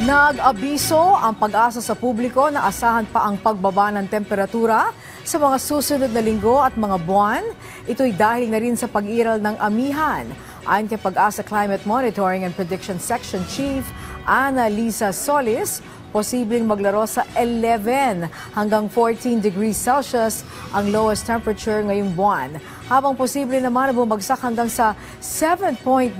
Nag-abiso ang Pag-asa sa publiko na asahan pa ang pagbaba ng temperatura sa mga susunod na linggo at mga buwan. Ito'y dahil na rin sa pag-iral ng amihan. Ayon kay Pag-asa Climate Monitoring and Prediction Section Chief Ana Lisa Solis, posibleng maglaro sa 11 hanggang 14 degrees Celsius ang lowest temperature ngayong buwan, habang posible naman na bumagsak hanggang sa 7.9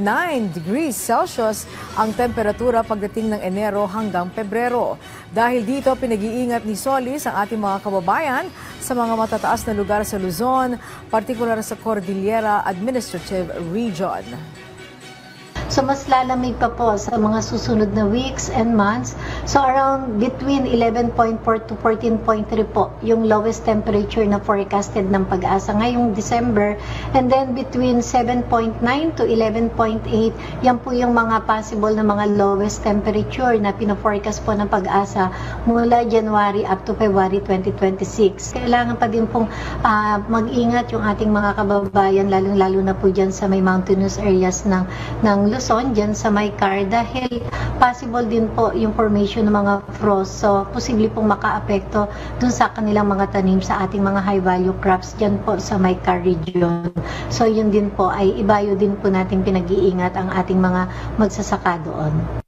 degrees Celsius ang temperatura pagdating ng Enero hanggang Pebrero. Dahil dito, pinag-iingat ni Solis ang ating mga kababayan sa mga matataas na lugar sa Luzon, partikular sa Cordillera Administrative Region. So mas lalamig pa po sa mga susunod na weeks and months. So around between 11.4 to 14.3 po yung lowest temperature na forecasted ng Pag-asa ngayong December. And then between 7.9 to 11.8, yan po yung mga possible na mga lowest temperature na pino-forecast po ng Pag-asa mula January up to February 2026. Kailangan pa din pong mag-ingat yung ating mga kababayan, lalong-lalo na po dyan sa may mountainous areas ng Luzon, dyan sa may car, dahil possible din po yung formation ng mga frost. So, posible pong maka-apekto dun sa kanilang mga tanim sa ating mga high-value crops dyan po sa may car region. So, yun din po ay ibayo din po natin pinag-iingat ang ating mga magsasaka doon.